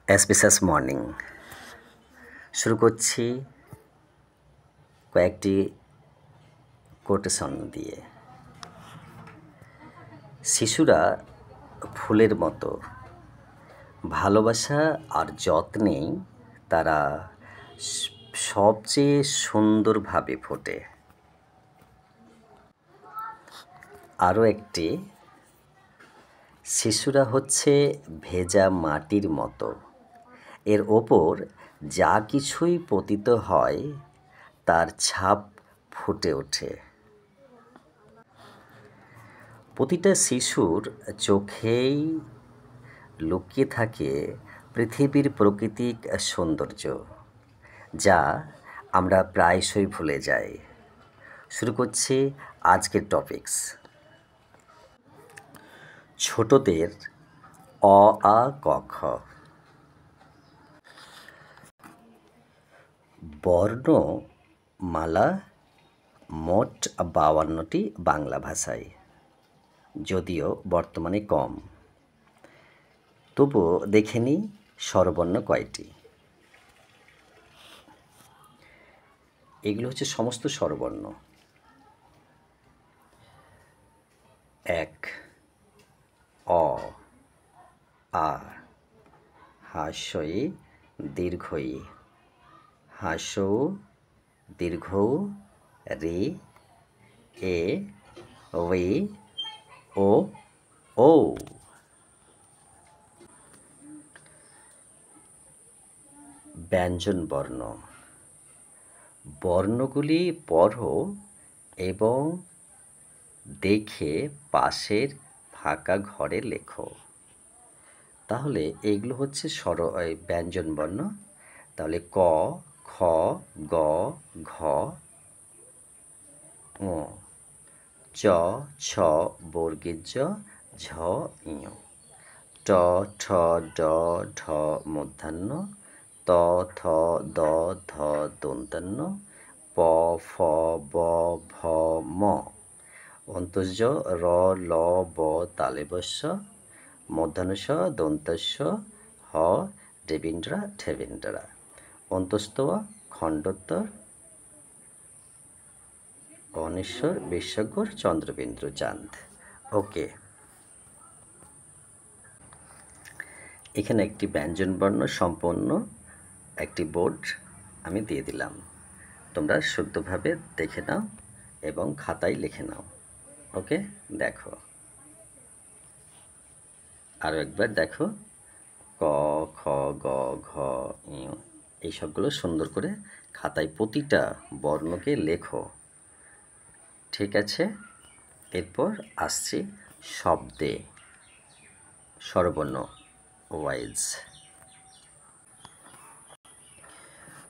অ্যাসপিসাস morning শুরু করছি কয়েকটি কোটেশন দিয়ে। শিশুরা ফুলের মতো, ভালোবাসা আর যত্নেই তারা সবচেয়ে সুন্দরভাবে ফোটে। আরও একটি, শিশুরা হচ্ছে ভেজা মাটির মতো, এর ওপর যা কিছুই পতিত হয় তার ছাপ ফুটে ওঠে। প্রতিটা শিশুর চোখেই লুকিয়ে থাকে পৃথিবীর প্রাকৃতিক সৌন্দর্য, যা আমরা প্রায়শই ভুলে যাই। শুরু করছি আজকের টপিকস। ছোটদের অ আ ক খ। বর্ণমালা মোট 52টি বাংলা ভাষায়, যদিও বর্তমানে কম। তবুও দেখে নিই স্বরবর্ণ কয়টি। এগুলো হচ্ছে সমস্ত স্বরবর্ণ। 1 অ আ হাস্যই দীর্ঘই হাস্য দীর্ঘ রে এ ওয়ে ও ও। ব্যঞ্জন বর্ণ। বর্ণগুলি পড়ো এবং দেখে পাশের ফাঁকা ঘরে লেখো। তাহলে এইগুলো হচ্ছে ব্যঞ্জন বর্ণ। তাহলে ক, খ, গ, ঘ, ঙ, চ, ছ বর্গীয় জ, ঝ, ঞ, ট, ঠ, ড, ঢ মূর্ধন্য, ত, থ, দ, ধ দন্তান্ন, প, ফ, ব, ভ, ম, অন্তর্জ র, ল, ব তালব্য, মূর্ধন্য ষ দন্তস্য, হ ডেবিন্দ্রা ঠেবিন্দ্রা, অন্তস্থ খণ্ডোত্তর অনেশ্বর বিশ্বকর চন্দ্রবিন্দু চাঁদ। ওকে, এখানে একটি ব্যঞ্জনবর্ণ সম্পন্ন একটি বোর্ড আমি দিয়ে দিলাম। তোমরা শুদ্ধভাবে দেখে নাও এবং খাতায় লিখে নাও। ওকে, দেখো, আরও একবার দেখো। ক, খ, গ, ঘ, ঞ এই সবগুলো সুন্দর করে খাতায় প্রতিটা বর্ণকে লেখো। ঠিক আছে, এরপর আসছি শব্দে, স্বরবর্ণ ওয়াইজ।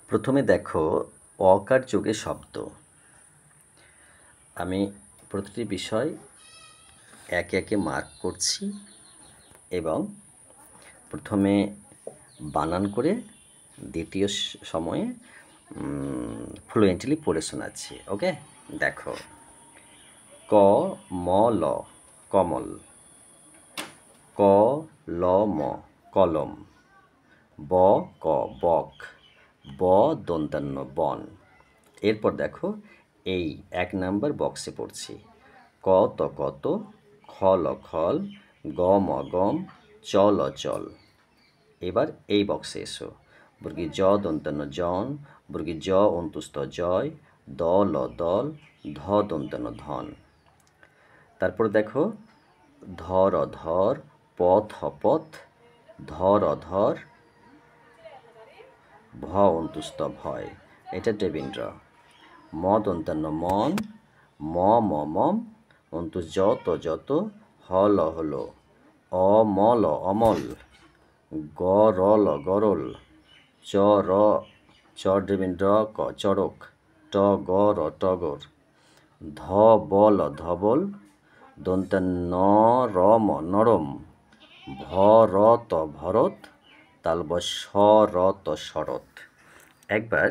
প্রথমে দেখো অকার যোগে শব্দ। আমি প্রতিটি বিষয় একে একে মার্ক করছি এবং প্রথমে বানান করে দ্বিতীয় সময়ে ফ্লুয়েন্টলি পড়ে শোনাচ্ছি। ওকে, দেখো। ক ম ল কমল, ক ল ম কলম, ব ক বক, ব দন্তান্ন বন। এরপর দেখো এই 1 নাম্বার বক্সে পড়ছি। ক ত কত, খ ল খল, গ ম গম, চ ল চল। এবার এই বক্সে এসো। বর্গী জ দন্তান্ন জন, বর্গী জ অন্তুস্থ জয়, দ ল দল, ধ দন্তান্ন ধন। তারপর দেখো ধর ধর, পথ পথ, ধর ধর, ভ অন্তুস্থ ভয়, এটা টেবিন্দ্র। ম দন্তান্ন মন, ম ম মম, অন্তু যত যত, হল হলো, অমল অমল, গ র ল গরল, চ র চ টেবিন্দ্র ক চড়ক, ট গ র টগর, ধ বল ধবল, দন্তান্ন রম নরম, ভ র ত ভরত, তালব স র ত শরৎ। একবার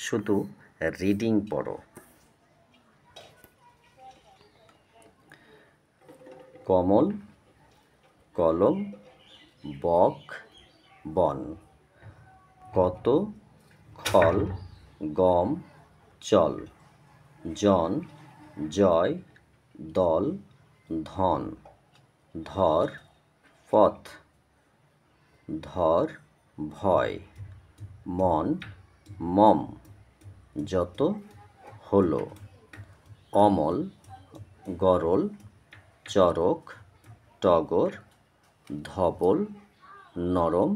শুধু রিডিং পড়ো। কমল, কলম, বক, বন। কত, খল, গম, চল, জন, জয়, দল, ধন, ধর, পথ, ধর, ভয়, মন, মম, যত, হলো, অমল, গরল, চরক, টগর, ধবল, নরম,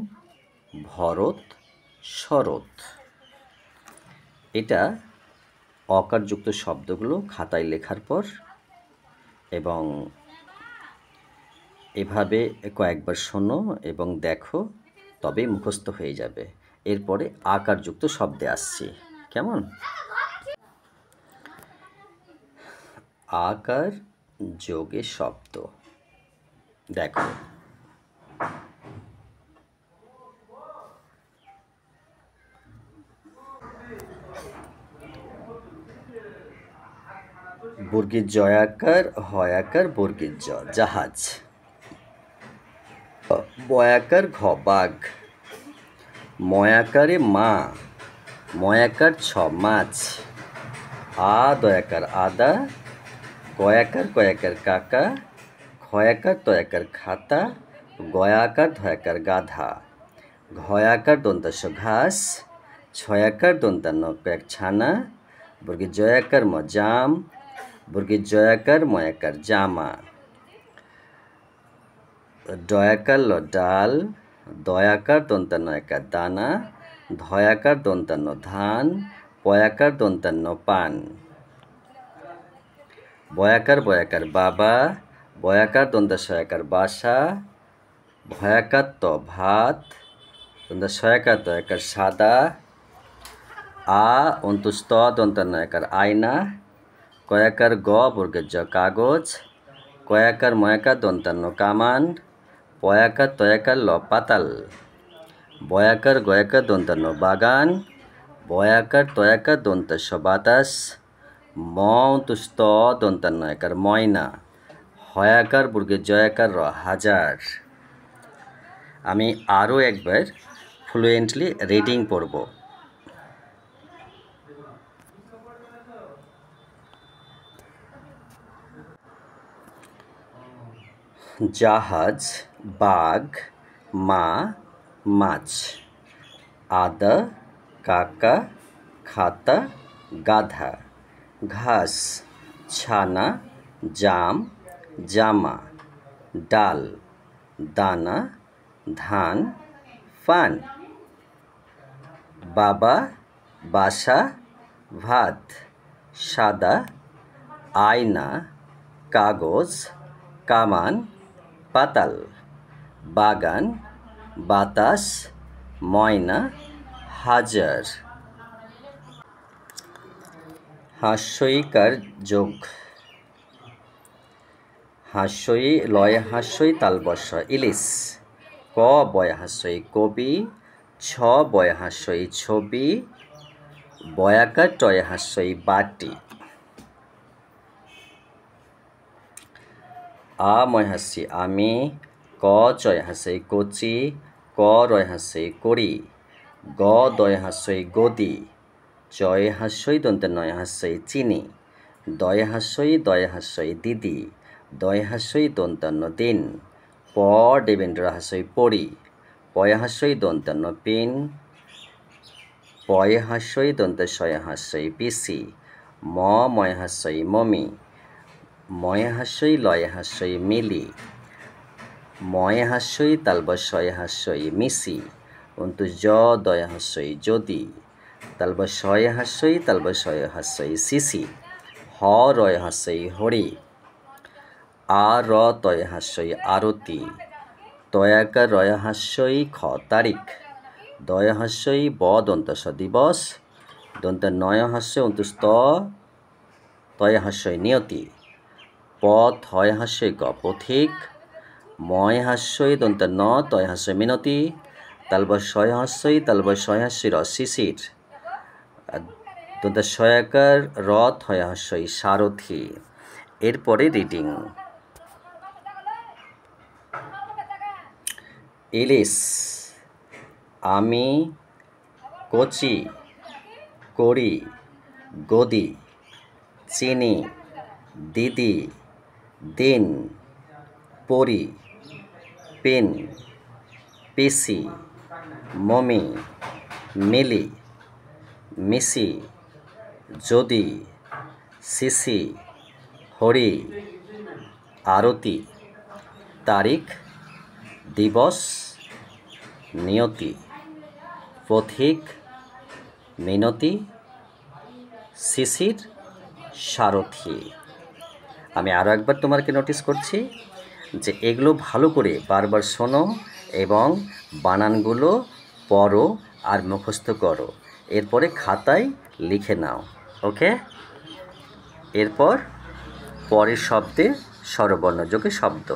ভরত, শরৎ। এটা অকারযুক্ত শব্দগুলো খাতায় লেখার পর এবং এভাবে কয়েকবার শোনো এবং দেখো, তবে মুখস্থ হয়ে যাবে। এরপরে আকারযুক্ত শব্দে আসছি, কেমন? আকার যোগে শব্দ দেখো। বর্গীর জয়াকার, হয়াকার, বর্গীর জ, জাহাজ। বয়াকার ঘ, বাঘ। ময়াকারে মা, ময়াকার ছ, মাছ। আ দয়াকার আদা, কয়াকার কয়াকার কাকা, খয়াকার তয়াকার খাতা, গয়াকার ধয়াকার গাধা। ঘয়াকার দন্তাস ঘাস, ছয়াকার দন্তান্ন কয়েক ছানা, বর্গীর জয়াকার ম, জাম। বর্গীর জয়াকার ময়াকার জামা। ডয়াকার ল, ডাল। দয়াকার দন্তান্ন একার দানা, ধয়াকার দন্তান্ন ধান, পয়াকার দন্তান্ন পান। বয়াকার বয়াকার বাবা, বয়াকার দন্তাশয়াকার বাসা, ভয়াকার ত, ভাত। দন্তাশয়াকার দয়াকার সাদা। আ অন্তুস্ত দন্তান্ন একার আয়না, কয়াকার গ, বর্গের জ, কাগজ। কয়াকার ময়াকার দন্তান্ন কামান, পয়াকার তয়াকার ল, পাতাল। বয়াকার গয়াকার দন্তান্ন বাগান, বয়াকার তয়াকার দন্তাস বাতাস। ম অন্তুস্ত দন্তান্ন একার ময়না, হয়াকার বর্গের জয়াকার র, হাজার। আমি আরও একবার ফ্লুয়েন্টলি রিডিং পড়ব। জাহাজ, বাঘ, মা, মাছ। আদা, কাকা, খাতা, গাধা। ঘাস, ছানা, জাম, জামা। ডাল, দানা, ধান, পান। বাবা, বাসা, ভাত। সাদা, আয়না, কাগজ, কামান, পাতাল। বাগান, বাতাস, ময়না, হাজার। হাস্যইকার যোগ। হাস্যই লয় হাস্যই তালবস্য, ইলিশ। ক বয় হাস্যই কবি, ছ বয় হাস্যই ছবি, বয়াকার টয় হাস্যই বাটি। আ ময় হাস্যি আমি, ক চয় হাস্যই কচি, ক রয় হাস্যই করি, গ দয় হাস্যই গদি, চয় হাস্যই দন্তে নয় হাস্যই চিনি, দয় হাস্যই দিদি, দয় হাস্যই দন্তান্ন দিন, প দেবেন্দ্র হাস্যই পড়ি, পয় হাস্যই দন্তান্ন পিন, পয় হাস্যই দন্তে শয় হাস্যই পিসি, ম ময় হাস্যই মমি, ময় হাস্যই লয় হাস্যই মিলি, ময় হাস্যই তালবস্যয় হাস্যই মিসি, অন্তু জ দয় হাস্যই যদি, তালবস্যয় হাস্যই তালবস্যয় হাস্যই সিসি, হ রয় হাস্যই হরি, আ র তয় হাস্যই আরতি, তয়াকার রয় হাস্যই খ, তারিখ, দয় হাস্যই ব দন্তস দিবস, দন্ত নয় হাস্য অন্তুস্ত তয় হাস্যই নিয়তি, প থয় হাস্যই ক, পথিক, ময় হাস্যই দন্ত ন তয় হাস্য মিনতি, তালবস্যয় হাস্যই তালবস্যয় হাস্যই র, শিশির, দন্ত শয়াকার র থয় হাস্যই সারথি। এরপরে রিডিং। ইলিশ, আমি, কচি, কড়ি, গদি, চিনি, দিদি, দিন, পরি, পিন, পিসি, মমি, মিলি, মিসি, যদি, সিসি, হরি, আরতি, তারিখ, দিবস, নিয়তি, পথিক, মিনতি, শিশির, সারথি। আমি আরও একবার তোমাকে নোটিস করছি যে এগুলো ভালো করে বারবার শোনো এবং বানানগুলো পড়ো আর মুখস্থ করো, এরপরে খাতায় লিখে নাও। ওকে, এরপর পরের শব্দে স্বরবর্ণযোগে শব্দ।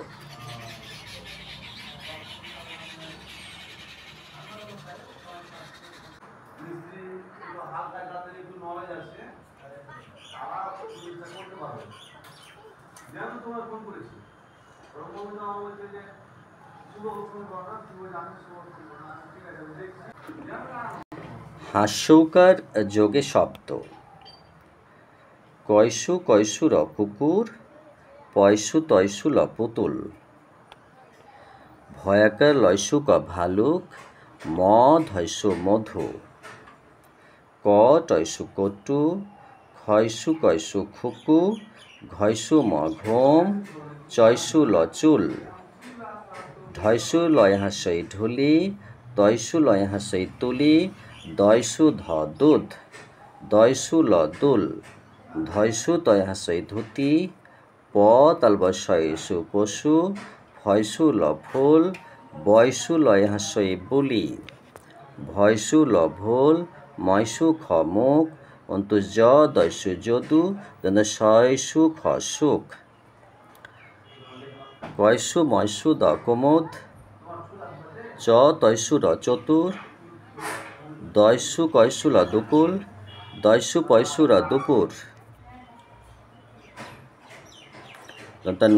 হাস্যৌকার যোগে শব্দ। কয়সু কয়সুর কুকুর, পয়সু তয়সুল পুতুল। ভয়াকার লয়সুক ভালুক, ম ধয়সু মধু। ক টয়সু কটু, ক্ষয়সু কয়সু খুকু, ঘয়সু ম ঘুম, চয়সু লচুল। ঢয়সু লয় হাস্যই ঢুলি, তয়সু লয় হাস্যই তুলি, দয়সু ধ দুধ, দয়সু ল দুল, ধয়সু তয় হাস্যই ধুতি, প তালবস্যইসু পশু, ফয়সু ল ফুল, বয়সু লয় হাস্যই বুলি, ভয়সু ল ভোল, ময়সু খ মুখ, অন্তু জ দয়সু যদু, শয়সু খ সুখ। কয়সু ময়সু দ কুমুদ, চ তয়সু র চতুর, দয়সু কয়সু ল দুকুল, দয়সু পয়সু র দুপুর।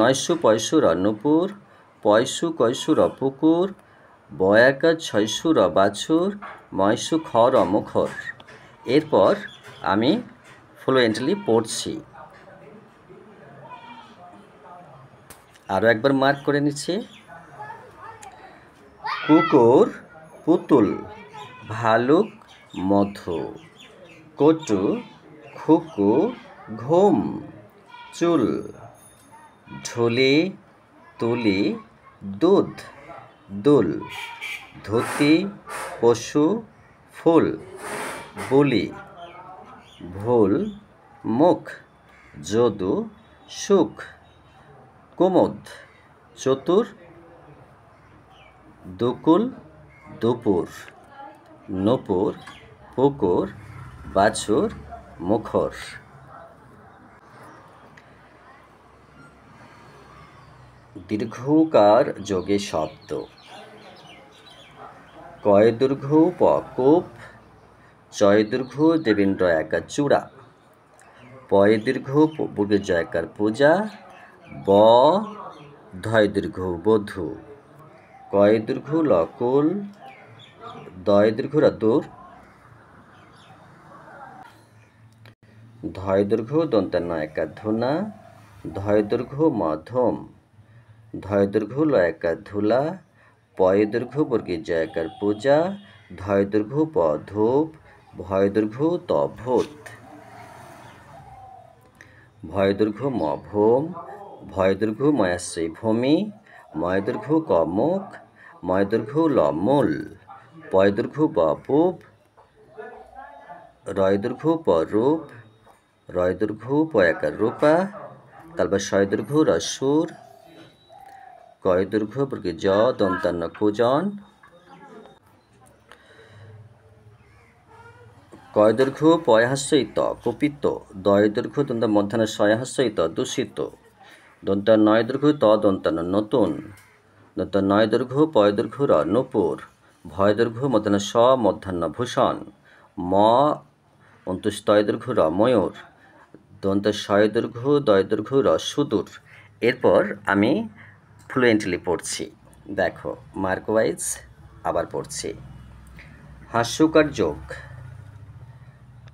নয়সু পয়সু র নুপুর, পয়সু কয়সু র পুকুর, বয়াকা ছয়সু র বাছুর, ময়সু খ র মুখর। এরপর আমি ফ্লুয়েন্টলি পড়ছি। আরও একবার মার্ক করে নিচ্ছি। কুকুর, পুতুল, ভালুক, মধু, কটু, খুকু, ঘুম, চুল, ঢুলি, তুলি, দুধ, দুল, ধুতি, পশু, ফুল, বুলি, ভুল, মুখ, যদু, সুখ, কুমুদ, চতুর, দুকুল, দুপুর, নূপুর, পুকুর, বাছুর, মুখর। দীর্ঘকার যোগে শব্দ। কয় দীর্ঘ প কূপ, চয় দীর্ঘ দেবেন্দ্র একা চূড়া, পয় দীর্ঘ বুকে জয়কার পূজা, ব ধয় দীর্ঘ বধূ, কয় দীর্ঘ লকুল, দয় দীর্ঘ দূর, ধয় দীর্ঘ দন্তান্ন একা ধুনা, ধয় দীর্ঘ মধ্যম, ধয় দীর্ঘ ল একা ধুলা, পয় দীর্ঘ বর্গীর জয়কার পূজা, ধয় দীর্ঘ প ধূপ, ভয় দীর্ঘ ত ভূত, ভয় দীর্ঘ ম ভোম, ভয় দীর্ঘ ময়াশ্রী ভূমি, ময় দীর্ঘ ক মুখ, ময় দীর্ঘ ল মূল, পয় দীর্ঘ ব পূব, রয় দীর্ঘ প রূপ, রয় দীর্ঘ প একার রূপা, তারপর শয় দীর্ঘ রসুর, কয় দীর্ঘ বর্গে জ দন্তান্ন কুজন, কয় দীর্ঘ পয় হাস্যইত কুপিত, দয় দীর্ঘ দন্ত মধ্যাহ্ন শয় হাস্যইত দূষিত, দন্ত নয় দীর্ঘ ত দন্তান্ন নতুন, দন্ত নয় দীর্ঘ পয় দীর্ঘ র নূপুর, ভয় দীর্ঘ মধ্যাহ্ন স মধ্যাহ্ন ভূষণ, ম অন্তুস্তয় দীর্ঘ র ময়ূর, দন্ত শয় দীর্ঘ দয় দীর্ঘ র সুদূর। এরপর আমি ফ্লুয়েন্টলি পড়ছি। দেখো মার্ক ওয়াইজ আবার পড়ছি। হাস্যকার যোগ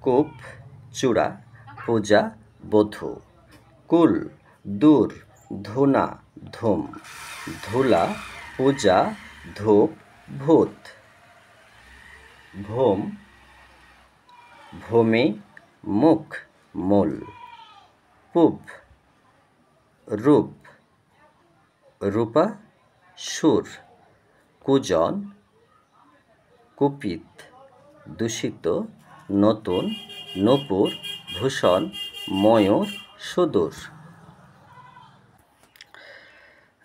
কূপ চূড়া পূজা বধূ কুল দূর ধুনা ধুম ধুলা পূজা ধূপ ভূত ভূম ভূমি মুখ মূল পূব রূপ রূপা সুর কুজন কুপিত দূষিত নতুন নূপুর ভূষণ ময়ূর সুদূর।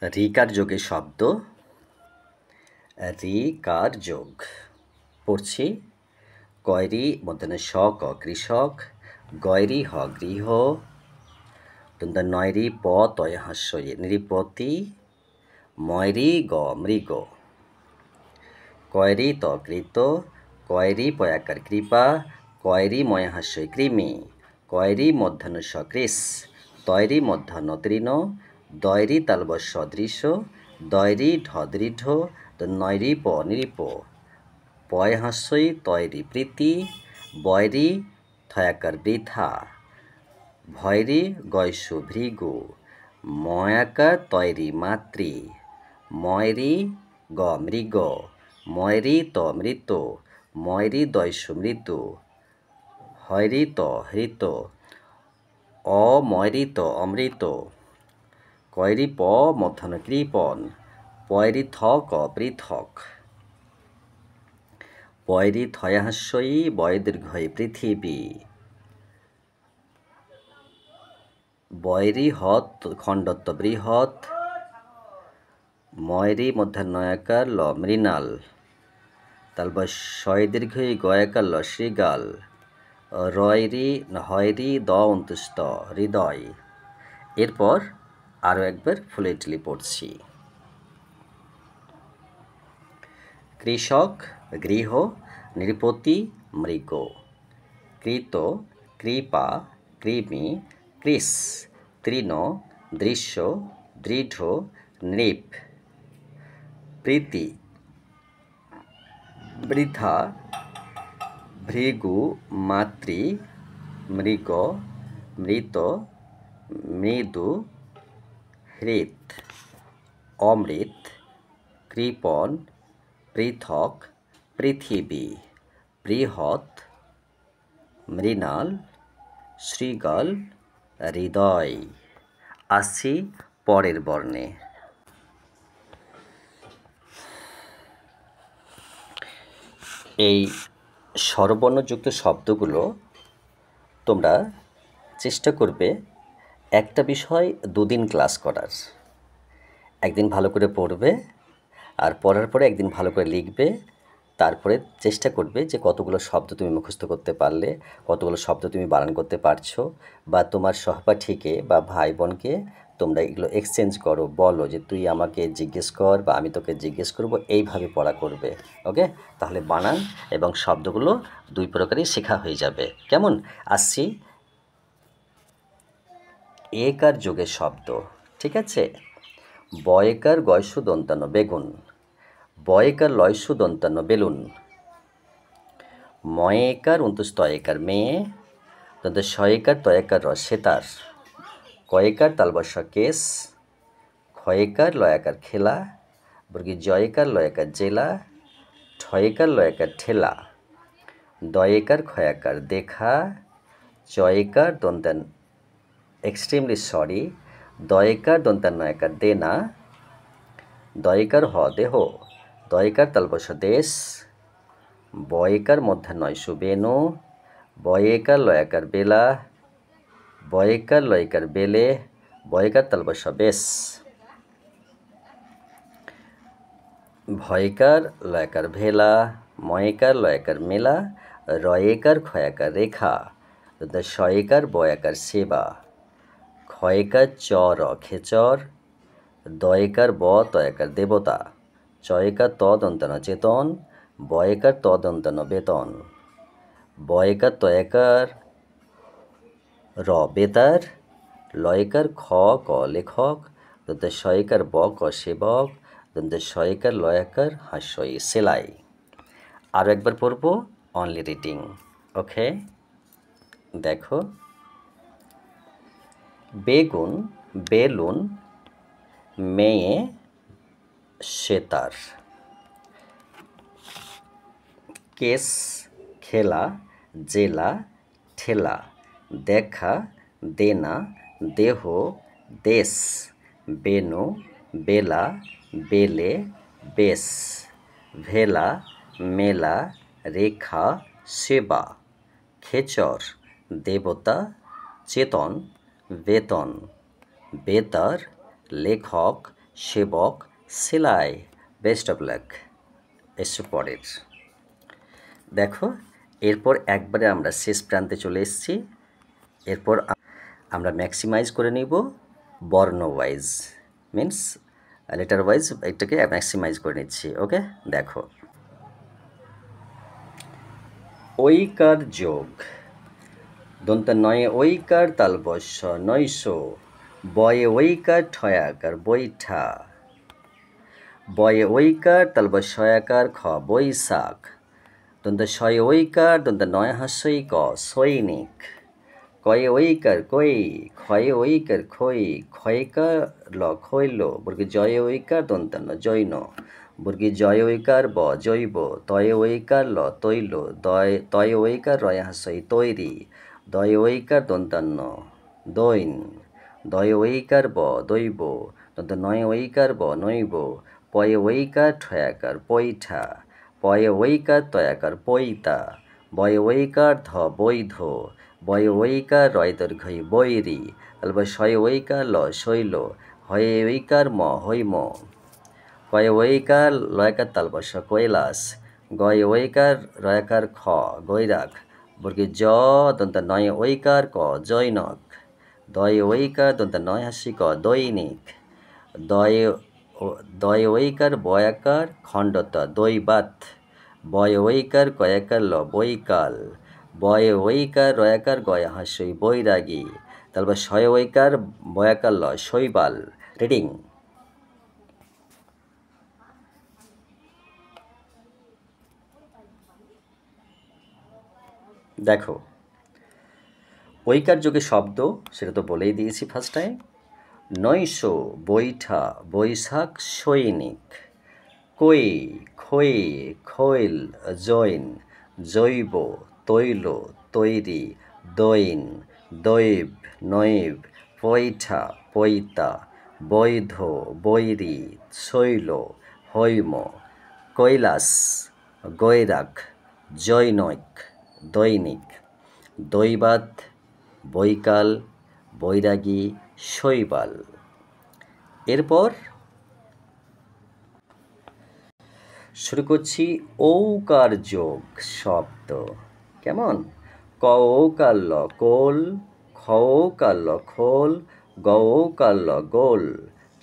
রিকার যোগে শব্দ রিকার যোগ পড়ছি কয়রি মধ্যে স ক কৃষক গয়রি হ গৃহ নয়রি প তয় হাস্য নৃপতি ময়রি গ মৃগ কয়রি ত কৃত কয়রি পয়াকার কৃপা কয়রি ময় হাস্য কৃমি কয়রি মধ্যাহ্ন কৃষ তয়রি মধ্যাহ্ন তৃণ দয়রি তালবস্য দৃশ্য দয়রি ঢ দৃঢ় নয়রি প নৃপ পয় হাস্যই তয়রি প্রীতি বয়রি থয়াকার বৃথা ভয়রি গয়সু ভৃগু ময়াকার তয়রি মাতৃ ময়রি গ মৃগ ময়রি ত মৃত ময়রি দয়সু মৃদু হয়রি ত হৃত অময়রিত অমৃত কয়রি প মধ্যাহ্ন কৃপণ পয়রি থ ক পৃথক পয়রি থয়াহাস্যই বয় দীর্ঘই পৃথিবী বয়রি হত খণ্ডত্ব বৃহৎ ময়রি মধ্যাহ্নয়াকার ল মৃণাল তারপর শয় দীর্ঘই গয়াকার ল শ্রীগাল রয়রি হয়রি দ অন্তুষ্ট হৃদয়। এরপর আরও একবার ফুলেটলি পড়ছি কৃষক গৃহ নৃপতি মৃগ কৃত কৃপা কৃমি কৃষ তৃণ দৃশ্য দৃঢ় নৃপ প্রীতি বৃথা ভৃগু মাতৃ মৃগ মৃত মৃদু হৃত অমৃত কৃপণ পৃথক পৃথিবী বৃহৎ মৃণাল শ্রীগাল হৃদয়। আসছি পরের বর্ণে। এই স্বরবর্ণযুক্ত শব্দগুলো তোমরা চেষ্টা করবে একটা বিষয় দুদিন ক্লাস করার। একদিন ভালো করে পড়বে আর পড়ার পরে একদিন ভালো করে লিখবে, তারপরে চেষ্টা করবে যে কতগুলো শব্দ তুমি মুখস্থ করতে পারলে, কতগুলো শব্দ তুমি বানান করতে পারছো, বা তোমার সহপাঠীকে বা ভাই বোনকে তোমরা এগুলো এক্সচেঞ্জ করো, বলো যে তুই আমাকে জিজ্ঞেস কর বা আমি তোকে জিজ্ঞেস করব, এইভাবে পড়া করবে। ওকে, তাহলে বানান এবং শব্দগুলো দুই প্রকারই শেখা হয়ে যাবে। কেমন? আসছি একার যোগের শব্দ। ঠিক আছে, বয়কার গয়সু দন্তান্ন বেগুন, বয়কার লয়সু দন্তান্ন বেলুন, ময়েকার অন্তুস্তয়কার মেয়ে, দন্ত শয়েকার তয়েকার র সেতার, কয়েকার তালবস্য কেস, ক্ষয়েকার লয়াকার খেলা, বর্গী জয়েকার লয়াকার জেলা, ঠয়েকার লয়াকার ঠেলা, দয়েকার ক্ষয়াকার দেখা, চয়েকার দন্তান এক্সট্রিমলি সরি, দয়েকার দন্তান্নয়াকার দেনা, দয়েকার হ দেহ, দয়েকার তালবস্য দেশ, বয়েকার মধ্যাহ্নয় সুবেনু, বয়েকার লয়াকার বেলা, বয়েকার লয়কার বেলে, বয়েকার তালবস্য বেশ, ভয়কার লয়াকার ভেলা, ময়েকার লয়াকার মেলা, রয়েকার ক্ষয়াকার রেখা, শয়েকার বয়াকার সেবা, ক্ষয়কার চর খেচর, দয়েকার ব তয়াকার দেবতা, চয়কার তদন্তন চেতন, বয়েকার তদন্তন বেতন, বয়েকার তয়াকার র বেতার, লয়কার খ ক লেখক, শয়কার ব ক সেবক, শয়কার লয়াকার হাস্যই সেলাই। আরও একবার পড়ব, অনলি রিডিং। ওকে, দেখো, বেগুন, বেলুন, মেয়ে, সেতার, কেস, খেলা, জেলা, ঠেলা, দেখা, দেনা, দেহ, দেশ, বেনু, বেলা, বেলে, বেশ, ভেলা, মেলা, রেখা, সেবা, খেচর, দেবতা, চেতন, বেতন, বেতার, লেখক, সেবক, সেলাই। Best of luck. এসো পরের। দেখো, এরপর একবারে আমরা শেষ প্রান্তে চলে এসেছি। এরপর আমরা ম্যাক্সিমাইজ করে নিব বর্ণ ওয়াইজ, মিন্স লেটার ওয়াইজ এটাকে ম্যাক্সিমাইজ করে নিচ্ছি। ওকে, দেখো, ঐকার যোগ, দন্ত নয়ে ঐকার তালবস্য নৈশ, বয়ে ঐকার ঠয়াকার বৈঠা, বয়ে ঐকার তালবস্যয়াকার খ বৈশাখ, দন্ত শয়ে ঐকার দন্ত নয় হাস্যই ক সৈনিক, কয়ে ঐকার কই, ক্ষয়ে ঐকার খই, ক্ষয়কার ল খৈল, বর্গে জয়ে ঐকার দন্তান্ন জৈন, বর্গে জয় ঐকার ব জৈব, তয়ে ঐকার ল তৈল, তয়ে ঐকার রয় হাস্যই তৈরি, দয়ে ঐকার দন্তান্ন দৈন, দয়ে ঐকার ব দৈব, দন্ত নয় ঐকার ব নৈব, পয়ে ঐকার ঠয়াকার পৈঠা, পয়ে ঐকার তয়াকার পৈতা, বয়ে ঐকার ধ বৈধ, বয়ে ঐকার রয় দীর্ঘই বৈরি, তাহলে শয়ে ঐকার ল শৈল, হয়ে ঐকার ম হৈম, কয়ে ঐকার লয়কার তালবস্য কৈলাস, গয়ে ঐকার রয়কার খ গৈরাখ, বর্গে জ দন্ত নয় ঐকার ক জৈনক, দয়ে ঐকার দন্ত নয় হাসি ক দৈনিক, দয়ে ঐকার বয়াকার খণ্ডত দৈবাত, বয়ে ঐকার কয়াকার ল বৈকাল, বয়ে ঐকার রয়াকার গয়া হাস্যই বৈরাগী, তারপর শয় ঐকার বয়াকার ল শৈবাল। রিডিং। দেখো, ঐকার যোগে শব্দ সেটা তো বলেই দিয়েছি ফার্স্ট টাইম। নৈশ বৈঠা বৈশাখ সৈনিক, কই খই খৈল জৈন, জৈব তৈল তৈরি, দৈন দৈব নৈব, পৈঠা পৈতা, বৈধ বৈরী, শৈল হৈম, কৈলাস গৈরাখ, জৈনৈক দৈনিক, দৈবাত বৈকাল, বৈরাগী, শৈবাল। এরপর শুরু করছি ঔকার যোগ শব্দ। কেমন? ক ঔকার ল কোল, খ ঔকার ল খোল, গ ঔকার ল গোল,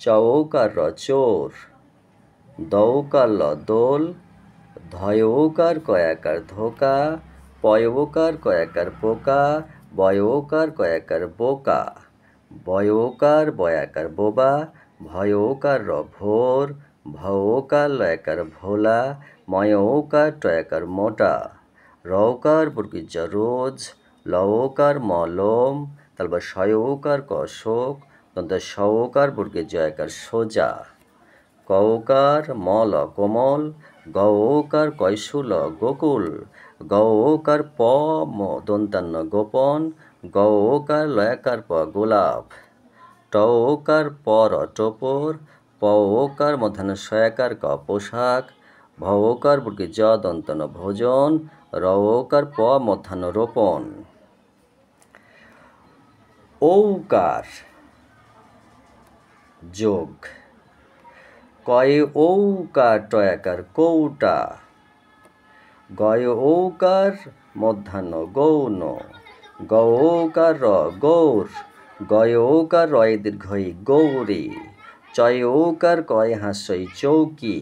চ ঔকার র চোর, দ ঔকার ল দোল, ধয় ঔকার কয়াকার ধোকা, পয় ঔকার কয়াকার পোকা, বয় ঔকার কয়াকার বোকা, বয় ঔকার বয়াকার বোবা, ভয় ঔকার র ভোর, ভ ঔকার লয়াকার ভোলা, ময় ঔকার টয়াকার মোটা, র ঔকার বর্গীজ রোজ, ল ঔকার মলম, তারপর শয় ঔকার ক শোক, দন্ত স ঔকার বর্গীজ জয়াকার সোজা, ক ঔকার মল কোমল, গ ঔকার কৈশুল গোকুল, গ ঔকার প ম দন্তান্ন গোপন, গ ঔকার লয়াকার প গোলাপ, ট ঔকার পর টোপর, প ঔকার মধ্যাহ্ন শয়াকার ক পোশাক, ভ ঔকার বর্গে জ দন্তন ভোজন, র ঔকার প মধ্যাহ্ন রোপণ। ঔকার যোগ কয়ে ঔকার টয়াকার কৌটা, গয় ঔকার মধ্যাহ্ন গৌণ, গ ঔকার র গৌর, গয় ঔকার রয় দীর্ঘই গৌরী, চয় ঔকার কয় হাস্যই চৌকি,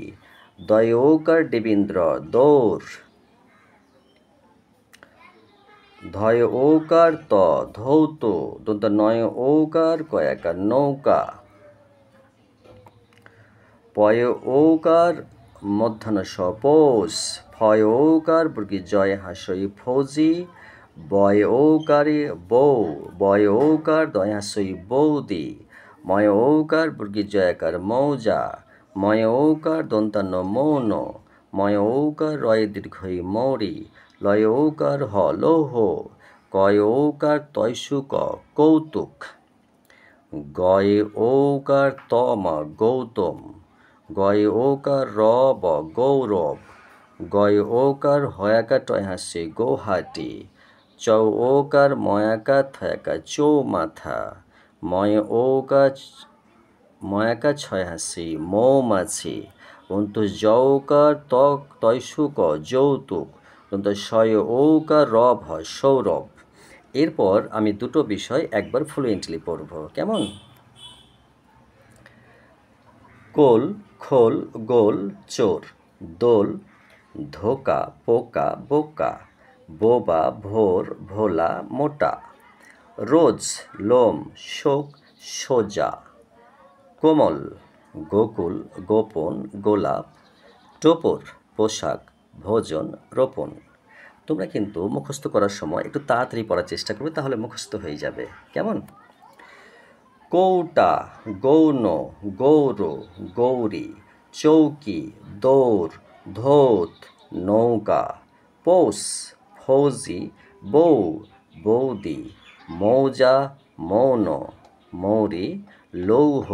দয় ঔকার দেবীন্দ্র দৌড়, ধয় ঔকার ত ধৌত, দন্ত নয় ঔকার কয়াকার নৌকা, পয় ঔকার মধ্যাহ্ন স পৌষ, ফ ফয় ওকার বর্গী জয় হাস্যই ফৌজি, বয় ওকারে বউ, বয় ওকার দয় হাস্যই বৌদি, ময় ওকার বর্গী জয়াকার মৌজা, ময় ওকার দন্তান্ন মৌন, ময় ওকার রয় দীর্ঘই মৌরি, লয় ওকার হ লৌহ, কয় ওকার তয়সুক কৌতুক, গয় ওকার তম গৌতম, গয় ওকার রব গৌরব, গয় ওকার হয়াকার টয় হাসি গৌহাটি, চ ওকার ময়াকা থয়াকা চৌমাথা, ময় ওকার ময়াকা ছয় হাসি মৌমাছি, অন্ত যৌকার তয়সুক যৌতুক, অন্ত শয় ওকার রব হয় সৌরভ। এরপর আমি দুটো বিষয় একবার ফ্লুয়েন্টলি পড়ব, কেমন? কোল খোল গোল চোর, দোল ধোকা পোকা বোকা, বোবা ভোর ভোলা মোটা, রোজ লোম শোক সোজা, কোমল গোকুল গোপন গোলাপ, টোপর পোশাক ভোজন রোপণ। তোমরা কিন্তু মুখস্থ করার সময় একটু তাড়াতাড়ি পড়ার চেষ্টা করবে, তাহলে মুখস্থ হয়ে যাবে, কেমন? কৌটা গৌণ গৌর গৌরী, চৌকি দৌড় ধোত নৌকা, পৌষ ফৌজি বউ বৌদি, মৌজা মৌন মৌরি, লৌহ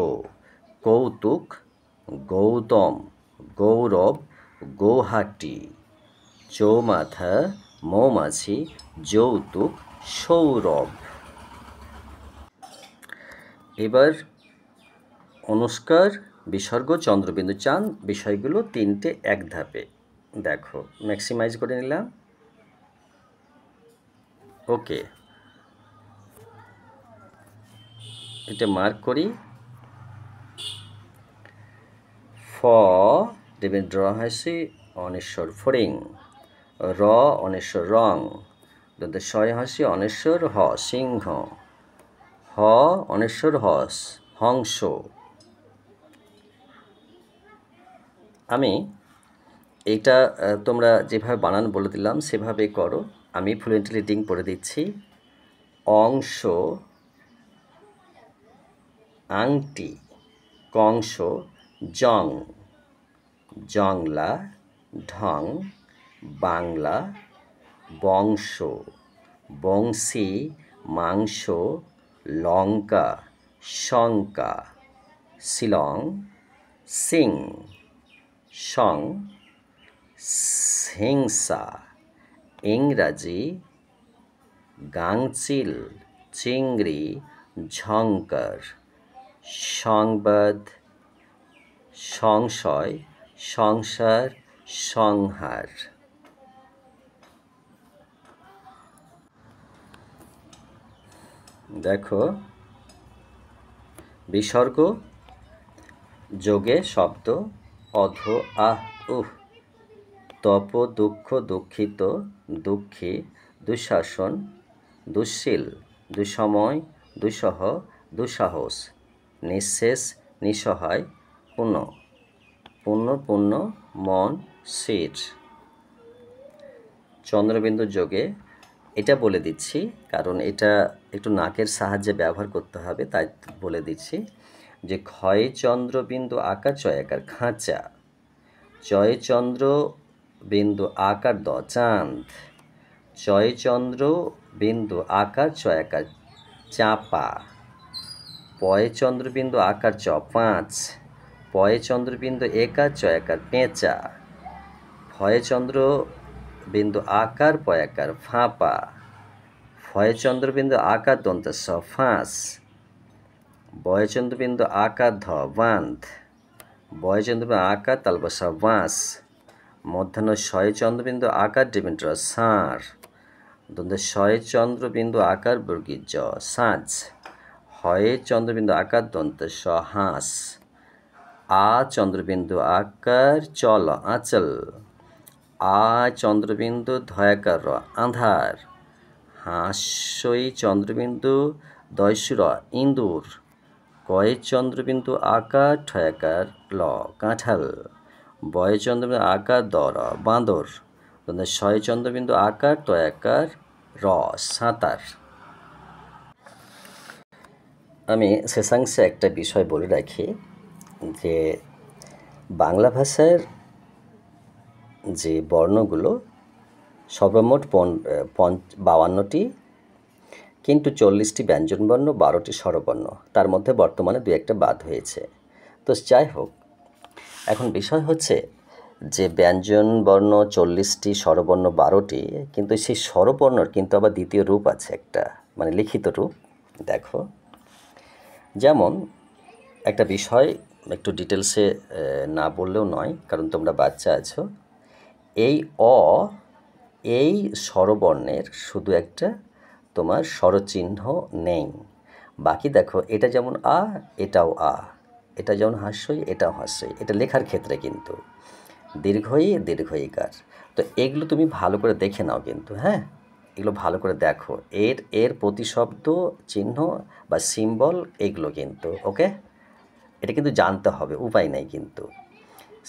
কৌতুক গৌতম, গৌরব গৌহাটি, চৌমাথা মৌমাছি, যৌতুক সৌরভ। এবার অনুষ্কার বিসর্গ চন্দ্রবিন্দু চাঁদ বিষয়গুলো তিনটে এক ধাপে দেখো, ম্যাক্সিমাইজ করে নিলাম। ওকে, এটা মার্ক করি। ফ দেবেন ড্র হাসি অনেশ্বর ফড়িং, র অনেশ্বর রং, দন্তে শয় হাসি অনেশ্বর হ সিংহ, হ অনেশ্বর হস হংস। আমি এইটা তোমরা যেভাবে বানান বলে দিলাম সেভাবে করো, আমি ফ্লুয়েন্টলি রিডিং পড়ে দিচ্ছি। অংশ আংটি, কংস জং, জংলা ঢং, বাংলা বংশ, বংশী মাংস, লঙ্কা শঙ্কা, শিলং সিং, সং হিংসা, ইংরাজি গাংচিল চিংড়ি ঝঙ্কার, সংবাদ সংশয় সংসার সংহার। দেখো, বিসর্গ যোগে শব্দ অধ আহ উহ, তপ দুঃখ দুঃখিত দুঃখী, দুঃশাসন দুঃশীল, দুঃসময় দুঃসহ দুঃসাহস, নিঃশেষ নিঃসহায়, পুণ্য পুণ্য পুণ্য মন শির। চন্দ্রবিন্দু যোগে এটা বলে দিচ্ছি কারণ এটা একটু নাকের সাহায্যে ব্যবহার করতে হবে, তাই বলে দিচ্ছি যে ক্ষয় চন্দ্রবিন্দু আকার চয়াকার খাঁচা, জয় চন্দ্র বিন্দু আকার দ চাঁদ, জয় চন্দ্র বিন্দু আকার চয়াকার চাপা, পয় চন্দ্রবিন্দু আকার চ পাঁচ, পয় চন্দ্রবিন্দু একার চয়াকার পেঁচা, ভয় চন্দ্র বিন্দু আকার পয়াকার ফাঁপা, ফয় চন্দ্রবিন্দু আকার দন্ত স ফাঁস, বয় চন্দ্রবিন্দু আকার ধ বাঁধ, বয় চন্দ্রবিন্দু আকার তালবসা বাঁশ, মধ্যাহ্ন শয় চন্দ্রবিন্দু আকার ডিমিন্দ্র সাঁড়, দ্বন্দ্ব শয় চন্দ্রবিন্দু আকার বর্গীর জ সাঁঝ, হয়ে চন্দ্রবিন্দু আকার দন্ত স হাঁস, আ চন্দ্রবিন্দু আকার চল আঁচল, আ চন্দ্রবিন্দু ধয়াকার আঁধার, হাস্যই চন্দ্রবিন্দু দয়সুর ইঁদুর, কয় চন্দ্রবিন্দু আকার ঠয়াকার ল কাঁঠাল, বয় চন্দ্রবিন্দু আকার দর বাঁদর, শয়ে চন্দ্রবিন্দু আকার তয়াকার র সাঁতার। আমি শেষাংশে একটা বিষয় বলে রাখি যে বাংলা ভাষার যে বর্ণগুলো সর্বমোট 52টি, কিন্তু 40টি ব্যঞ্জনবর্ণ, 12টি স্বরবর্ণ, তার মধ্যে বর্তমানে 2-1টা বাদ হয়েছে। তো যাই হোক, এখন বিষয় হচ্ছে যে ব্যঞ্জনবর্ণ 40টি, স্বরবর্ণ 12টি, কিন্তু সেই স্বরবর্ণর কিন্তু আবার দ্বিতীয় রূপ আছে একটা, মানে লিখিত রূপ। দেখো, যেমন একটা বিষয় একটু ডিটেলসে না বললেও নয়, কারণ তোমরা বাচ্চা আছো। এই স্বরবর্ণের শুধু একটা তোমার স্বরচিহ্ন নেই। বাকি দেখো, এটা যেমন আ, এটাও আ, এটা যেমন হাস্যই, এটাও হাস্যই। এটা লেখার ক্ষেত্রে কিন্তু দীর্ঘই দীর্ঘইকার। তো এগুলো তুমি ভালো করে দেখে নাও কিন্তু, হ্যাঁ, এগুলো ভালো করে দেখো, এর প্রতিশব্দ চিহ্ন বা সিম্বল এগুলো কিন্তু, ওকে, এটা কিন্তু জানতে হবে, উপায় নেই কিন্তু।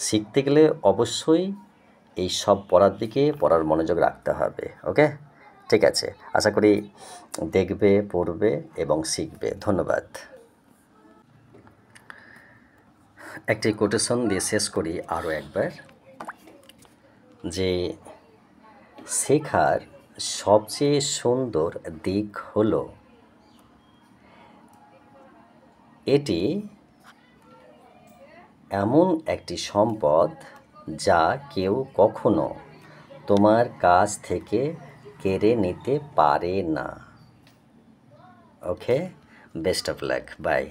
শিখতে গেলে অবশ্যই এই সব পড়ার মনোযোগ রাখতে হবে, ওকে। ঠিক আছে, আশা করি দেখবে, পড়বে এবং শিখবে। ধন্যবাদ। একটি কোটেশন দিয়ে শেষ করি আরও একবার, যে শেখার সবচেয়ে সুন্দর দিক হলো এটি এমন একটি সম্পদ যা কেউ কখনো তোমার কাছ থেকে কেড়ে নিতে পারে না। ওকে, বেস্ট অফ লাক, বাই।